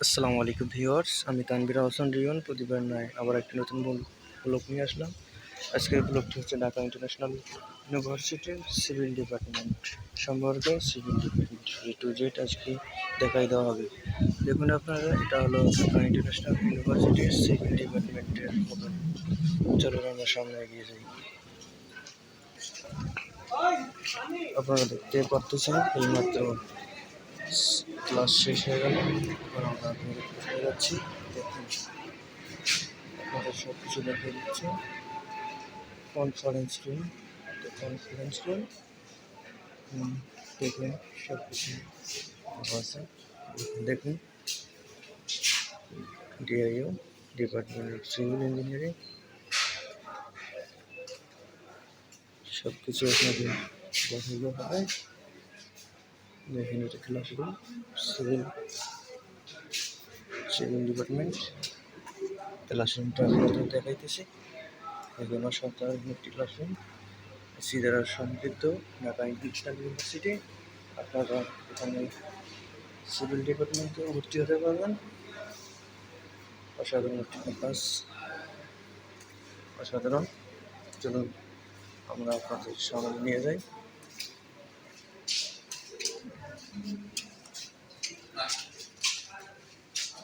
আসসালামু আলাইকুম ভিউয়ার্স, আমি তানভীর হোসেন রিয়ন। প্রতিবার নয় আবার একটি নতুন ব্লগ নিয়ে আসলাম। আজকের ব্লগটি হচ্ছে ঢাকা ইন্টারন্যাশনাল ইউনিভার্সিটির সিভিল ডিপার্টমেন্ট সম্পর্কে। Civil department A to Z আজকে দেখাই দেওয়া হবে। দেখুন আপনারা, এটা হলো ঢাকা ইন্টারন্যাশনাল ইউনিভার্সিটির সিভিল ডিপার্টমেন্টের মতন। চলুন আমরা সামনে এগিয়ে যাই। আপনারা দেখতে পাচ্ছেন এইমাত্র ক্লাস শেষ হয়ে গেল। এবার আমরা আপনাদের কোথায় যাচ্ছি দেখুন। আপনাদের সব কিছু দেখা দিচ্ছে। কনফারেন্স রুম, দেখুন সব কিছু আছে। দেখুন DIU, department of civil engineering, সব কিছু আপনাদের দেখানো হবে। দেখুন এটা ক্লাসরুম, সিভিল ডিপার্টমেন্ট ক্লাসরুমটা আপনাদের দেখাইতেছি। দেখুন অসাধারণ একটি ক্লাসরুম। সি দ্বারা সমৃদ্ধ ঢাকা ইন্টারন্যাশনাল ইউনিভার্সিটি। আপনারা এখানে সিভিল ডিপার্টমেন্টে ভর্তি হতে পারবেন। অসাধারণ একটি ক্যাম্পাস, অসাধারণ। চলুন আমরা আপনাদের সামনে নিয়ে যাই।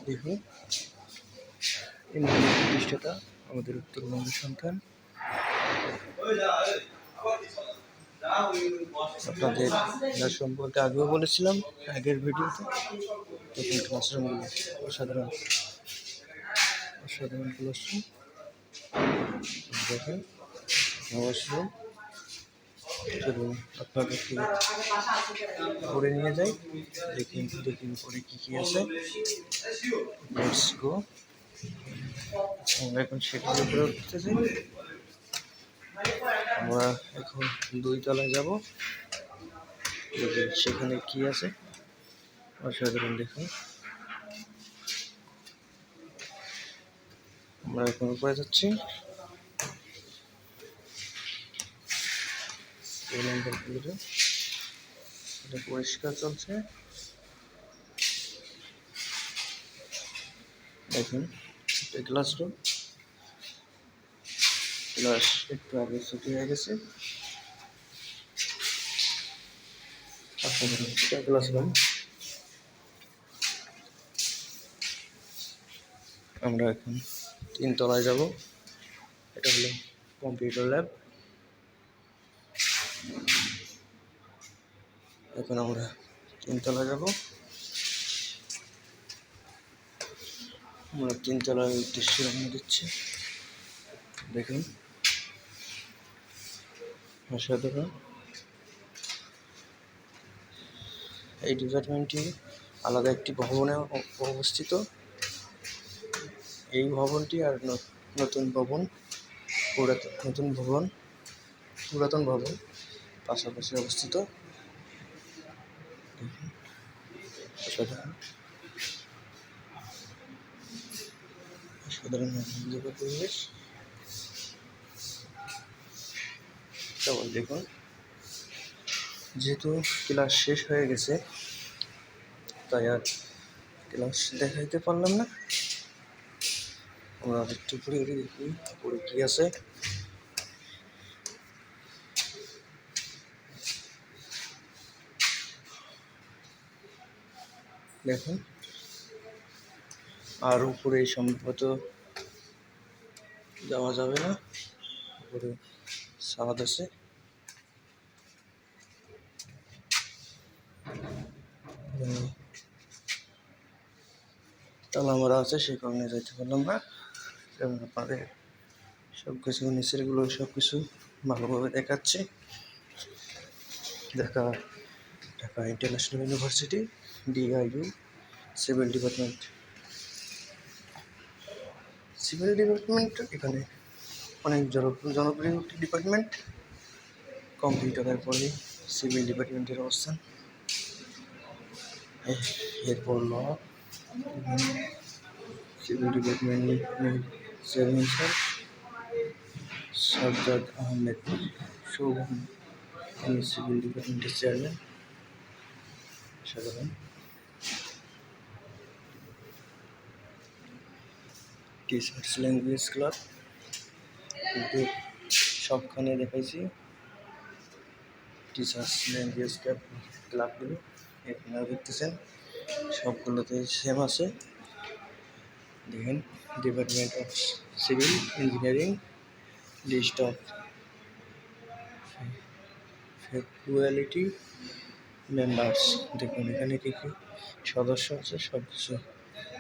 দেখুন এই মহান প্রতিষ্ঠাতা আমাদের উত্তরবঙ্গের সন্তান। আপনাদের যার সম্পর্কে আগেও বলেছিলাম আগের ভিডিওতে। দেখুন ক্লাসরুমগুলো অসাধারণ, অসাধারণ ক্লাসরুম। দেখেন ওয়াশরুম। চলুন আপনাদেরকে ঘুরে নিয়ে যাই। দেখুন পরে কি আছে। Let's go. আমরা এখন সেটার উপরে উঠতেছি। আমরা এখন 2 তলায় যাব। সেখানে কি আছে অসাধারণ। দেখুন আমরা এখন উপরে যাচ্ছি। এটা পরিষ্কার চলছে। দেখুন এটা ক্লাসরুম। ক্লাস একটু আগে ছুটি হয়ে গেছে। এটা ক্লাসরুম। আমরা এখন 3 তলায় যাব। এটা হলো কম্পিউটার ল্যাব। এখন আমরা 3 তলায় যাব। আমরা 3 তলার উদ্দেশ্যে রওনা দিচ্ছি। দেখুন অসাধারণ। এই ডিপার্টমেন্টটি আলাদা একটি ভবনে অবস্থিত। এই ভবনটি আর নতুন ভবন, পুরাতন ভবন পাশাপাশি অবস্থিত। অসাধারণ, অসাধারণ পরিবেশ। কেবল দেখুন, যেহেতু ক্লাস শেষ হয়ে গেছে তাই আর ক্লাস দেখাইতে পারলাম না। আমরা একটু ঘুরে দেখি পরে কি আছে। দেখুন আর উপরে সম্ভবত যাওয়া যাবে না, উপরে ছাদ আছে। তালা মারা আছে, সেই কারণে যাইতে পারলাম না। এবং আপনাদের সব কিছু নিচেরগুলো সব কিছু ভালোভাবে দেখাচ্ছে। Dhaka international university, DIU, civil department. Civil department এখানে অনেক জনপ্রিয় একটি ডিপার্টমেন্ট। কম্পিউটারের পরে সিভিল ডিপার্টমেন্টের অবস্থান। এরপর ল। সিভিল ডিপার্টমেন্টের চেয়ারম্যান স্যার সাজ্জাদ আহমেদ শোভন, আমি সিভিল ডিপার্টমেন্টের চেয়ারম্যান। সাধারণ টিচার্স ল্যাঙ্গুয়েজ ক্লাব, কিন্তু সবখানে দেখাইছি টিচার্স ল্যাঙ্গুয়েজ ক্লাবগুলো। এখানে দেখতেছেন সবগুলোতে সেম আছে। দেখেন department of civil engineering, list of faculty members. দেখুন এখানে কী কী সদস্য আছে সব কিছু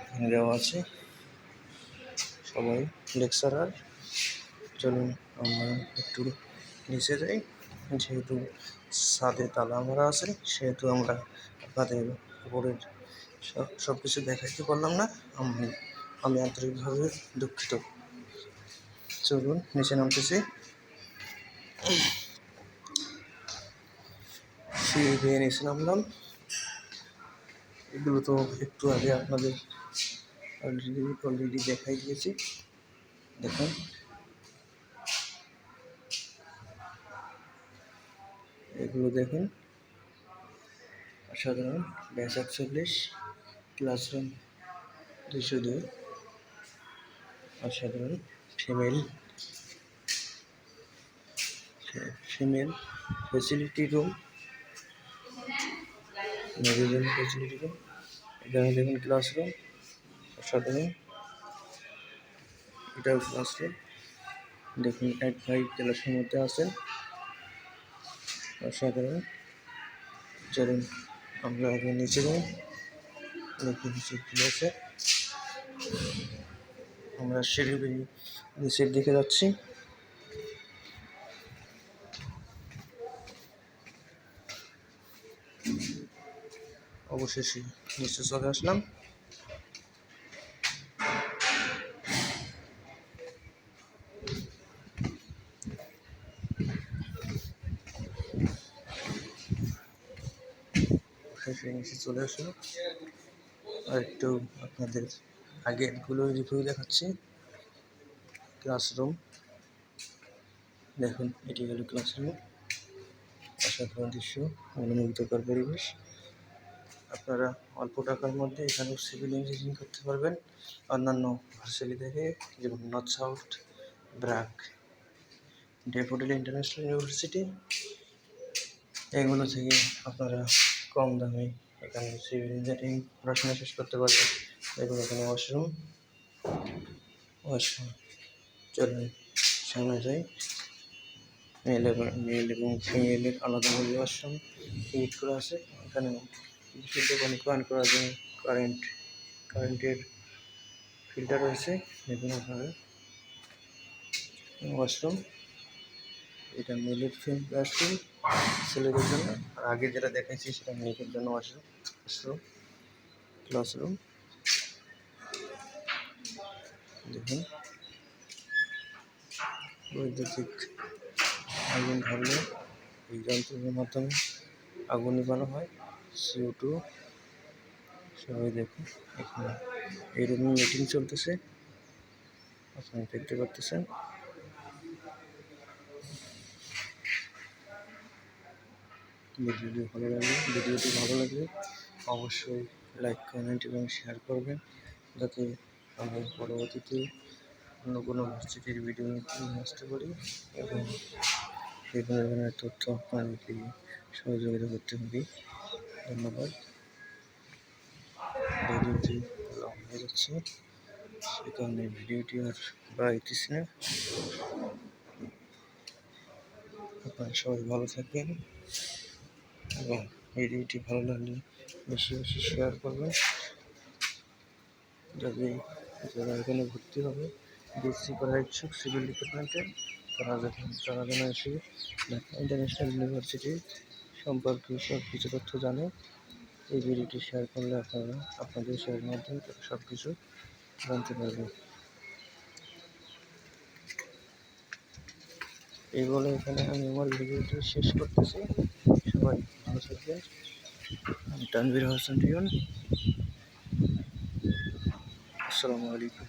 এখানে দেওয়া আছে। সবাই লেকচারার। চলুন আমরা একটু নিচে যাই, যেহেতু ছাদে তালা মারা আছে সেহেতু আমরা আপনাদের উপরের সব কিছু দেখাইতে পারলাম না। আমি আন্তরিকভাবে দুঃখিত। চলুন নিচে নামতেছি। সিঁড়ি বেয়ে নিচে নামলাম। এগুলো তো একটু আগে আপনাদের অলরেডি দেখাই দিয়েছি। দেখুন এগুলো দেখুন, অসাধারণ। ব্যাচ ৪১, ক্লাসরুম ২০২, অসাধারণ। Female facility room, medical facility room. এখানে দেখুন ক্লাসরুম, অসাধারণ। এটাও ক্লাসরুম। দেখুন এক ভাই ক্লাসের মধ্যে আছেন, অসাধারণ। চলুন আমরা আগে নিচে যাই, দেখি নিচে কী আছে। আমরা সিঁড়ি বেয়ে নিচের দিকে যাচ্ছি। অবশেষে নিচে চলে আসলাম। অবশেষে নিচে চলে আসলো। আর একটু আপনাদের আগেরগুলো রিভিউ দেখাচ্ছি। ক্লাসরুম দেখুন, এটি হলো ক্লাসরুম। অসাধারণ দৃশ্য, মনোমুগ্ধকর পরিবেশ। আপনারা অল্প টাকার মধ্যে এখানেও সিভিল ইঞ্জিনিয়ারিং করতে পারবেন। অন্যান্য ভার্সিটি থেকে, যেমন north south, BRAC, daffodil international university, এগুলো থেকে আপনারা কম দামে এখানে সিভিল ইঞ্জিনিয়ারিং পড়াশোনা শেষ করতে পারবেন। দেখুন এখানে ওয়াশরুম। চলুন সামনে যাই। মেল এবং ফিমেলের আলাদাভাবে ওয়াশরুম ক্রিয়েট করা আছে। এখানে বিশুদ্ধ পানি পান করার জন্য কারেন্টের ফিল্টার রয়েছে। দেখুন আপনারা ওয়াশরুম, এটা মেলের ওয়াশরুম ছেলেদের জন্য, আর আগে যেটা দেখাচ্ছি সেটা মেয়েদের জন্য ওয়াশরুম। ক্লাসরুম দেখুন, বৈদ্যুতিক আগুন ধরলে এই যন্ত্রের মাধ্যমে আগুন নিবানো হয়। CO2। সবাই দেখুন এখানে এই রুমে মিটিং চলতেছে, আপনারা দেখতে পাচ্ছেন। ভিডিওটি ভালো লাগলে অবশ্যই লাইক, কমেন্ট এবং শেয়ার করবেন, যাতে আমি পরবর্তীতে অন্য কোনো ভার্সিটির ভিডিও নিয়ে আসতে পারি এবং বিভিন্ন ধরনের তথ্য আপনাদেরকে সহযোগিতা করতে পারি। ধন্যবাদ। ভিডিওটি লং হয়ে যাচ্ছে, সে কারণে ভিডিওটি আর বাড়াইতেছি না। আপনারা সবাই ভালো থাকবেন এবং ভিডিওটি ভালো লাগলে বেশি বেশি শেয়ার করবেন, যারা এখানে ভর্তি হবে BSc করার ইচ্ছুক সিভিল ডিপার্টমেন্টে, তারা যেন এসে ইন্টারন্যাশনাল ইউনিভার্সিটি সম্পর্কে সব কিছু তথ্য জানে। এই ভিডিওটি শেয়ার করলে আপনারা আপনাদের শেয়ারের মাধ্যমে সব কিছু জানতে পারবেন। এই বলে এখানে আমি আমার ভিডিওটি শেষ করতেছি। সবাই ভালো থাকবেন। আমি তানভীর হোসেন রিয়ন। আসসালামু আলাইকুম।